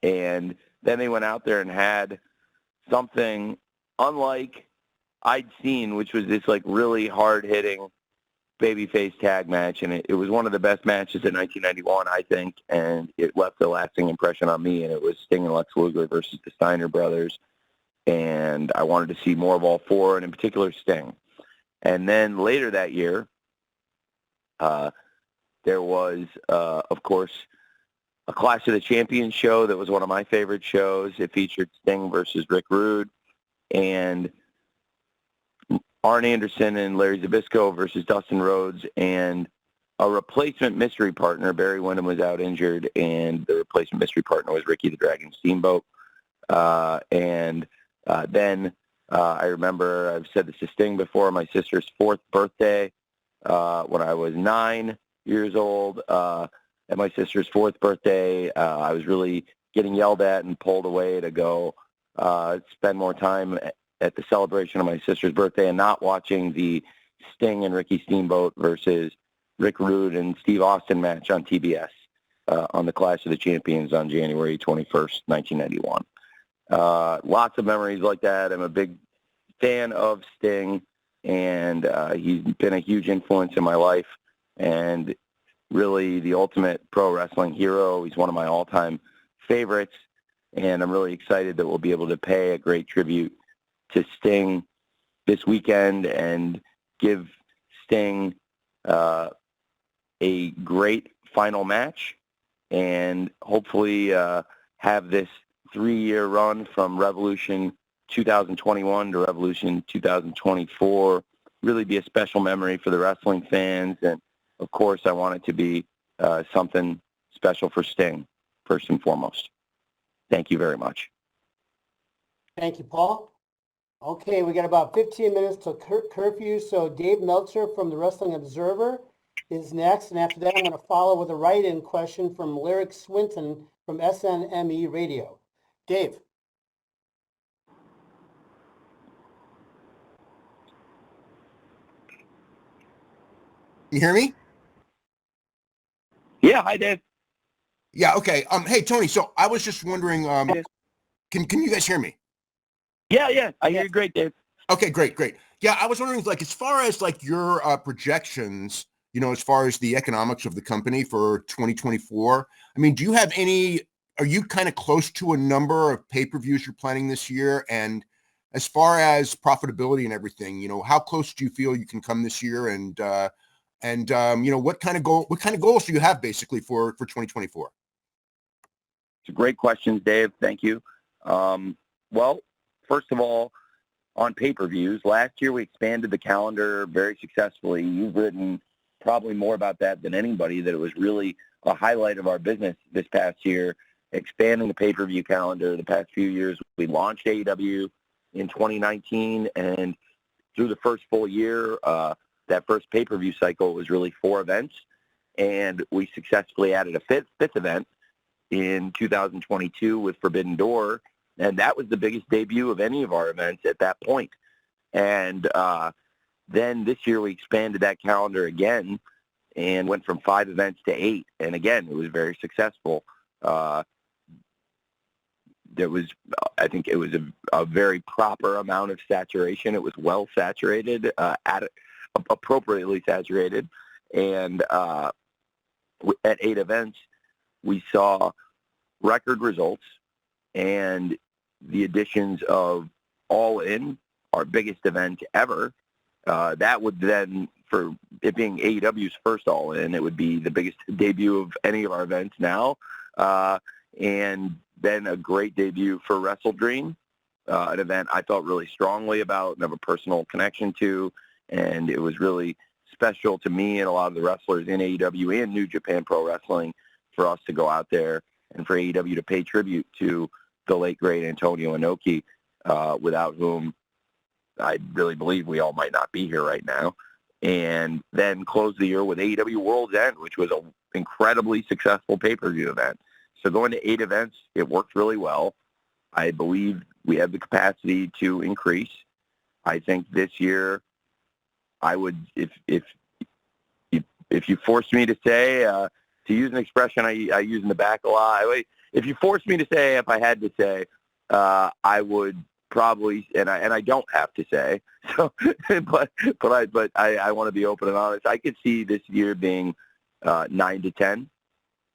And then they went out there and had something unlike I'd seen, which was this like really hard-hitting babyface tag match, and it was one of the best matches in 1991, I think, and it left a lasting impression on me, and it was Sting and Lex Luger versus the Steiner brothers, and I wanted to see more of all four, and in particular Sting. And then later that year, there was, of course, a Clash of the Champions show that was one of my favorite shows. It featured Sting versus Rick Rude, and Arn Anderson and Larry Zbyszko versus Dustin Rhodes, and a replacement mystery partner. Barry Windham was out injured, and the replacement mystery partner was Ricky the Dragon Steamboat. Then I remember, I've said this to Sting before, my sister's 4th birthday when I was 9 years old. At my sister's 4th birthday, I was really getting yelled at and pulled away to go spend more time at the celebration of my sister's birthday and not watching the Sting and Ricky Steamboat versus Rick Rude and Steve Austin match on TBS on the Clash of the Champions on January 21st, 1991. Lots of memories like that. I'm a big fan of Sting, and he's been a huge influence in my life and really the ultimate pro wrestling hero. He's one of my all-time favorites, and I'm really excited that we'll be able to pay a great tribute to Sting this weekend and give Sting a great final match, and hopefully have this 3-year run from Revolution 2021 to Revolution 2024 really be a special memory for the wrestling fans. And of course, I want it to be something special for Sting, first and foremost. Thank you very much. Thank you, Paul. Okay, we got about 15 minutes till curfew, so Dave Meltzer from the Wrestling Observer is next, and after that I'm going to follow with a write-in question from Lyric Swinton from SNME Radio. Dave. You hear me? Yeah, hi, Dave. Yeah, okay. Hey, Tony, so I was just wondering, can you guys hear me? Yeah, I hear you great, Dave. Okay, great. Yeah, I was wondering, like, as far as, like, your projections, you know, as far as the economics of the company for 2024, I mean, do you have are you kind of close to a number of pay-per-views you're planning this year? And as far as profitability and everything, you know, how close do you feel you can come this year? And you know, what kind of goals do you have basically for 2024? It's a great question, Dave. Thank you. Well, first of all, on pay-per-views, last year we expanded the calendar very successfully. You've written probably more about that than anybody, that it was really a highlight of our business this past year, expanding the pay-per-view calendar. The past few years, we launched AEW in 2019, and through the first full year, that first pay-per-view cycle was really 4 events, and we successfully added a fifth event in 2022 with Forbidden Door, and that was the biggest debut of any of our events at that point. And then this year we expanded that calendar again and went from 5 events to 8, and again, it was very successful. I think it was a very proper amount of saturation. It was well saturated, appropriately saturated, and at 8 events, we saw record results, and the additions of All In, our biggest event ever, that would then, for it being AEW's first All In, it would be the biggest debut of any of our events now, and then a great debut for Wrestle Dream, an event I felt really strongly about and have a personal connection to, and it was really special to me and a lot of the wrestlers in AEW and New Japan Pro Wrestling for us to go out there and for AEW to pay tribute to the late, great Antonio Inoki, without whom I really believe we all might not be here right now. And then close the year with AEW World's End, which was an incredibly successful pay-per-view event. So going to 8 events, it worked really well. I believe we have the capacity to increase. I think this year I would, if if you force me to say, to use an expression I use in the back a lot, if you force me to say, if I had to say, I would probably, and I don't have to say, so, but I want to be open and honest. I could see this year being 9 to 10,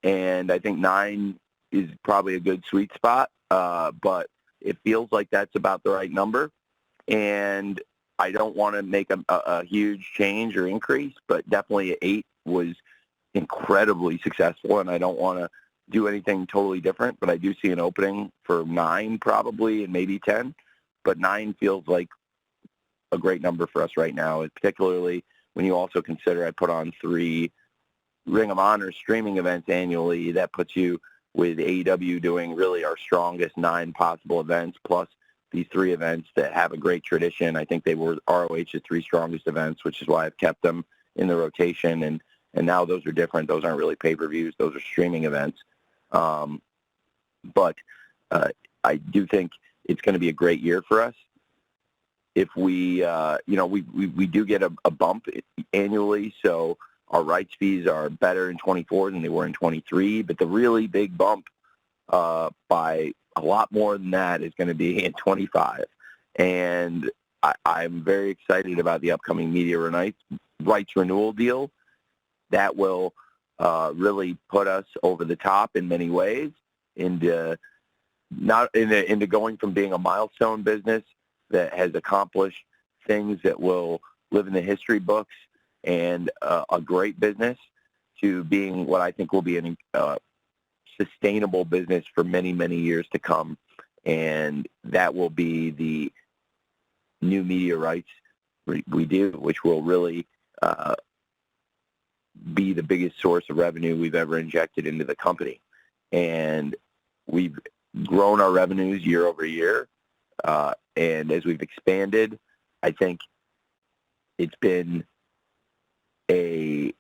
and I think 9 is probably a good sweet spot. But it feels like that's about the right number, and I don't want to make a huge change or increase, but definitely 8 was incredibly successful, and I don't want to do anything totally different, but I do see an opening for 9 probably, and maybe 10, but 9 feels like a great number for us right now, particularly when you also consider I put on 3 Ring of Honor streaming events annually. That puts you with AEW doing really our strongest 9 possible events, plus these 3 events that have a great tradition. I think they were ROH's 3 strongest events, which is why I've kept them in the rotation, and now those are different. Those aren't really pay-per-views. Those are streaming events. But I do think it's going to be a great year for us. If we do get a bump annually, so our rights fees are better in 24 than they were in 23, but the really big bump by a lot more than that is going to be in 25. And I'm very excited about the upcoming media rights renewal deal. That will really put us over the top in many ways into going from being a milestone business that has accomplished things that will live in the history books and a great business to being what I think will be a sustainable business for many, many years to come. And that will be the new media rights we do, which will really be the biggest source of revenue we've ever injected into the company. And we've grown our revenues year over year. And as we've expanded, I think it's been a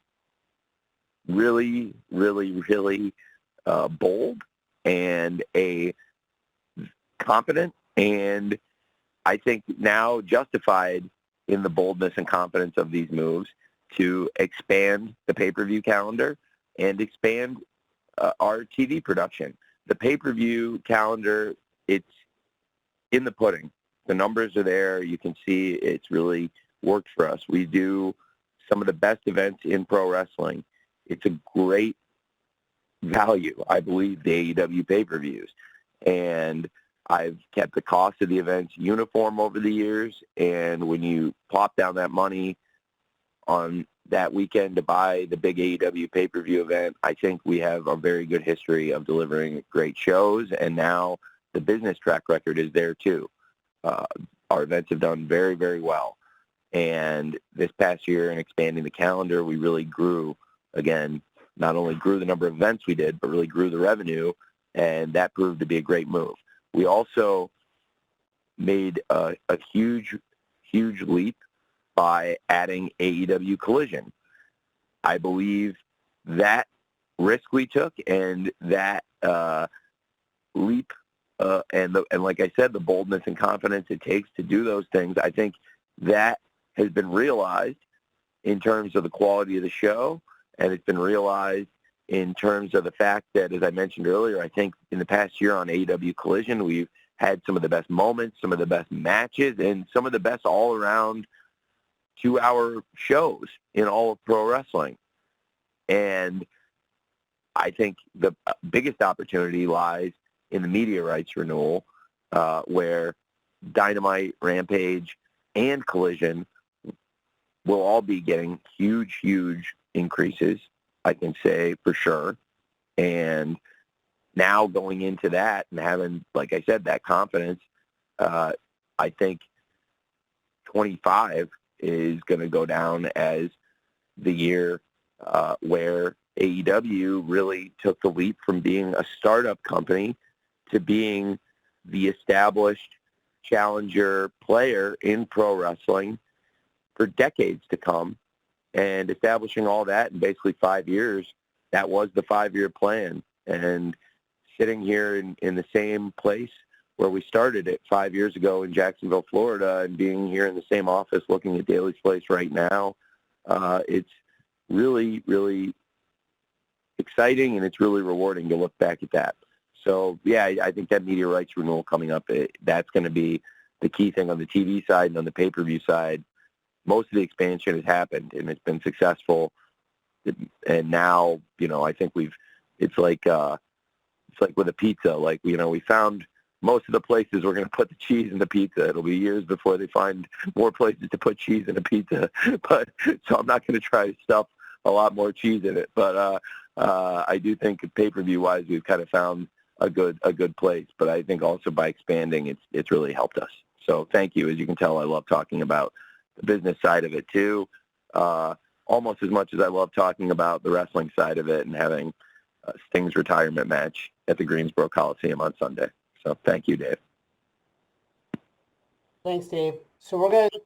really, really, really bold and a confident, and I think now justified in the boldness and confidence of these moves to expand the pay-per-view calendar and expand our TV production. The pay-per-view calendar, it's in the pudding. The numbers are there. You can see it's really worked for us. We do some of the best events in pro wrestling. It's a great value, I believe, the AEW pay-per-views. And I've kept the cost of the events uniform over the years. And when you plop down that money on that weekend to buy the big AEW pay-per-view event, I think we have a very good history of delivering great shows. And now the business track record is there too. Our events have done very, very well. And this past year in expanding the calendar, we really grew, again, not only grew the number of events we did, but really grew the revenue, and that proved to be a great move. We also made a huge, huge leap by adding AEW Collision. I believe that risk we took and that leap and like I said, the boldness and confidence it takes to do those things, I think that has been realized in terms of the quality of the show, and it's been realized in terms of the fact that, as I mentioned earlier, I think in the past year on AEW Collision, we've had some of the best moments, some of the best matches, and some of the best all-around 2-hour shows in all of pro wrestling. And I think the biggest opportunity lies in the media rights renewal, where Dynamite, Rampage, and Collision will all be getting huge, huge increases, I can say for sure. And now going into that and having, like I said, that confidence, I think 25 is going to go down as the year where AEW really took the leap from being a startup company to being the established challenger player in pro wrestling for decades to come, and establishing all that in basically 5 years. That was the 5-year plan. And sitting here in the same place where we started it 5 years ago in Jacksonville, Florida, and being here in the same office looking at Daly's Place right now, it's really, really exciting, and it's really rewarding to look back at that. So, yeah, I think that media rights renewal coming up, that's going to be the key thing on the TV side and on the pay-per-view side. Most of the expansion has happened, and it's been successful. And now, I think it's like with a pizza. Like, we found most of the places we're going to put the cheese in the pizza. It'll be years before they find more places to put cheese in a pizza. But so I'm not going to try to stuff a lot more cheese in it. But I do think pay-per-view wise, we've kind of found a good place. But I think also by expanding, it's really helped us. So thank you. As you can tell, I love talking about the business side of it too, almost as much as I love talking about the wrestling side of it and having Sting's retirement match at the Greensboro Coliseum on Sunday. So thank you, Dave. Thanks, Dave. So we're going to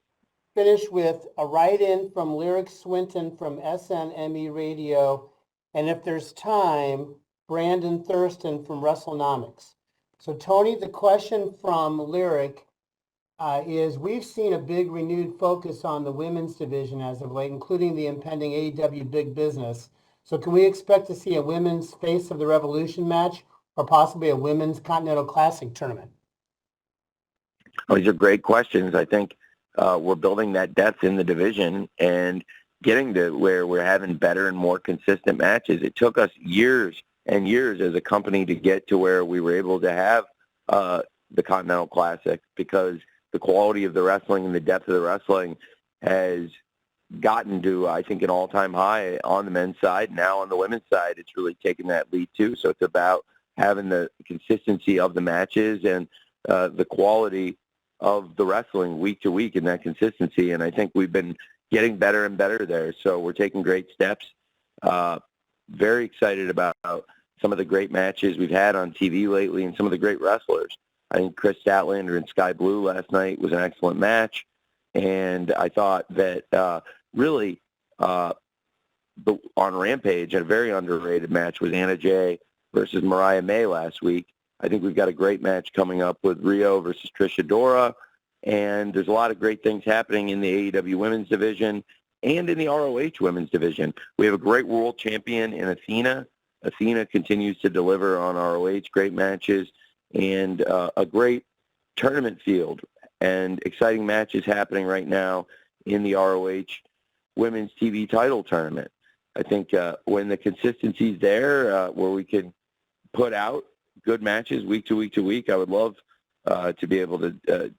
finish with a write-in from Lyric Swinton from SNME Radio. And if there's time, Brandon Thurston from WrestleNomics. So Tony, the question from Lyric is, we've seen a big renewed focus on the women's division as of late, including the impending AEW Big Business. So can we expect to see a women's Face of the Revolution match or possibly a women's Continental Classic tournament? Oh, these are great questions. I think we're building that depth in the division and getting to where we're having better and more consistent matches. It took us years and years as a company to get to where we were able to have the Continental Classic, because the quality of the wrestling and the depth of the wrestling has gotten to, I think, an all-time high on the men's side. Now on the women's side, it's really taken that lead too. So it's about having the consistency of the matches and the quality of the wrestling week to week and that consistency. And I think we've been getting better and better there. So we're taking great steps. Very excited about some of the great matches we've had on TV lately and some of the great wrestlers. I think Chris Statlander and Sky Blue last night was an excellent match. And I thought that really on Rampage, a very underrated match was Anna Jay versus Mariah May last week. I think we've got a great match coming up with Rio versus Trish Adora. And there's a lot of great things happening in the AEW women's division and in the ROH women's division. We have a great world champion in Athena. Athena continues to deliver on ROH, great matches, and a great tournament field and exciting matches happening right now in the ROH women's TV title tournament. I think when the consistency's there, where we can put out good matches week to week to week, I would love to be able to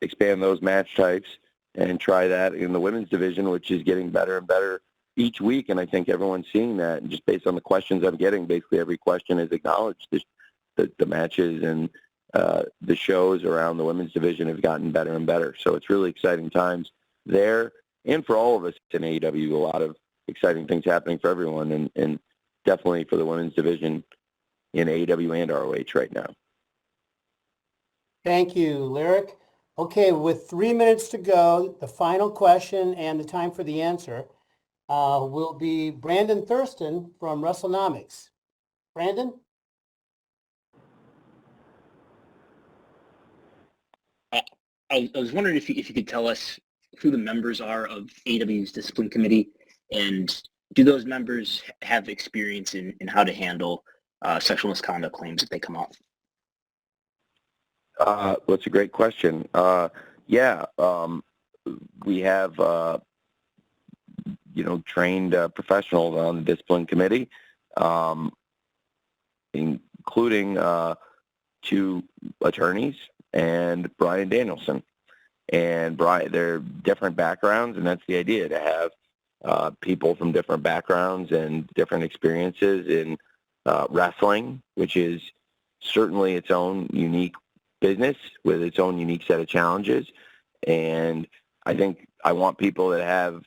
expand those match types and try that in the women's division, which is getting better and better each week. And I think everyone's seeing that. And just based on the questions I'm getting, basically every question is acknowledged. The matches and the shows around the women's division have gotten better and better. So it's really exciting times there. And for all of us in AEW, a lot of exciting things happening for everyone, and definitely for the women's division in AEW and ROH right now. Thank you, Lyric. Okay, with 3 minutes to go, the final question and the time for the answer will be Brandon Thurston from WrestleNomics. Brandon? I was wondering if you could tell us who the members are of AEW's discipline committee, and do those members have experience in how to handle sexual misconduct claims if they come up? That's a great question. We have, trained professionals on the discipline committee, including 2 attorneys and Brian Danielson. And they're different backgrounds, and that's the idea, to have people from different backgrounds and different experiences in wrestling, which is certainly its own unique business with its own unique set of challenges. And I think I want people that have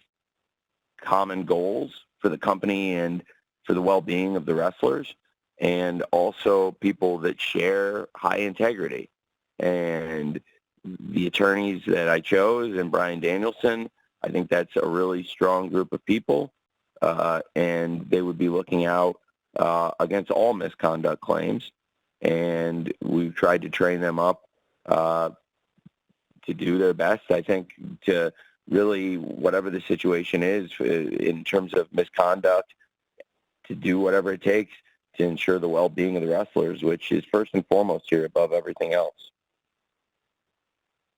common goals for the company and for the well-being of the wrestlers, and also people that share high integrity. And the attorneys that I chose and Brian Danielson, I think that's a really strong group of people, and they would be looking out against all misconduct claims. And we've tried to train them up to do their best, I think, to really, whatever the situation is in terms of misconduct, to do whatever it takes to ensure the well-being of the wrestlers, which is first and foremost here above everything else.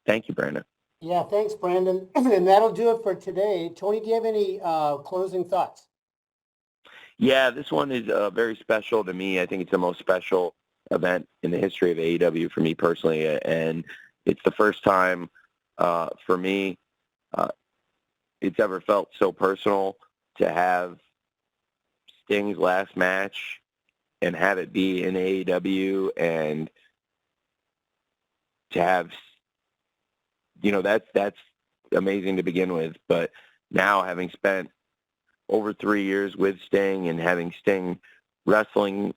Thank you, Brandon. Yeah, thanks, Brandon. And that'll do it for today. Tony, do you have any closing thoughts? Yeah, this one is very special to me. I think it's the most special event in the history of AEW for me personally, and it's the first time for me it's ever felt so personal to have Sting's last match and have it be in AEW, and to have, that's amazing to begin with. But now, having spent over 3 years with Sting and having Sting wrestling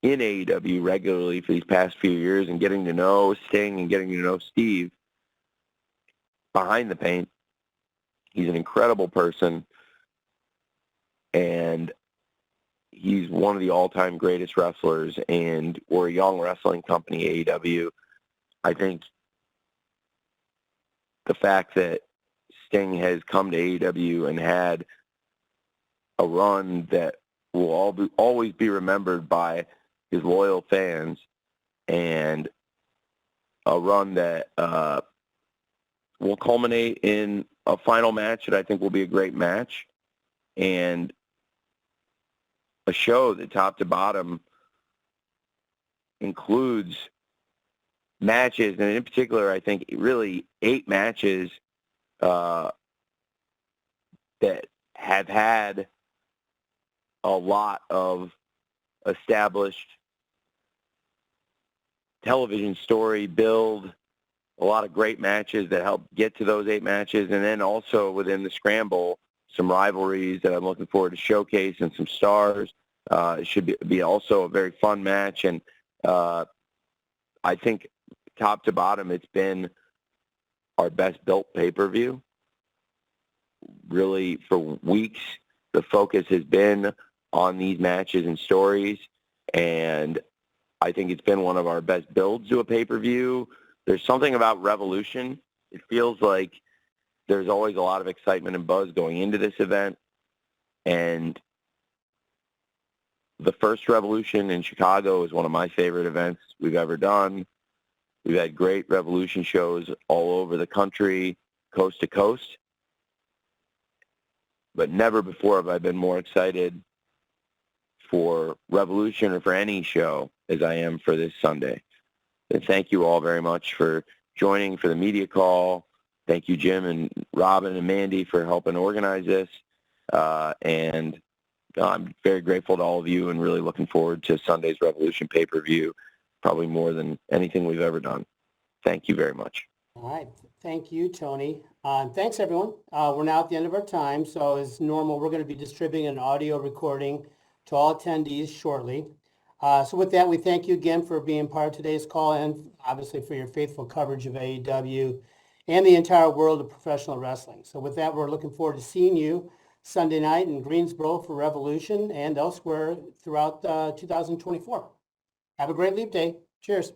in AEW regularly for these past few years and getting to know Sting and getting to know Steve behind the paint, he's an incredible person, and he's one of the all-time greatest wrestlers, and we're a young wrestling company, AEW. I think the fact that Sting has come to AEW and had a run that will always be remembered by his loyal fans, and a run that will culminate in a final match that I think will be a great match, and a show that top to bottom includes matches, and in particular, I think really 8 matches that have had a lot of established television story build, a lot of great matches that help get to those 8 matches, and then also within the scramble, some rivalries that I'm looking forward to showcase and some stars. It should be also a very fun match, and I think top to bottom, it's been our best built pay-per-view. Really, for weeks, the focus has been on these matches and stories, and I think it's been one of our best builds to a pay-per-view. There's something about Revolution. It feels like there's always a lot of excitement and buzz going into this event, and the first Revolution in Chicago is one of my favorite events we've ever done. We've had great Revolution shows all over the country, coast to coast, but never before have I been more excited for Revolution or for any show as I am for this Sunday. And thank you all very much for joining for the media call. Thank you, Jim and Robin and Mandy, for helping organize this. And I'm very grateful to all of you and really looking forward to Sunday's Revolution pay-per-view, probably more than anything we've ever done. Thank you very much. All right. Thank you, Tony. Thanks, everyone. We're now at the end of our time. So as normal, we're going to be distributing an audio recording to all attendees shortly. So with that, we thank you again for being part of today's call, and obviously for your faithful coverage of AEW and the entire world of professional wrestling. So with that, we're looking forward to seeing you Sunday night in Greensboro for Revolution and elsewhere throughout 2024. Have a great Leap Day. Cheers.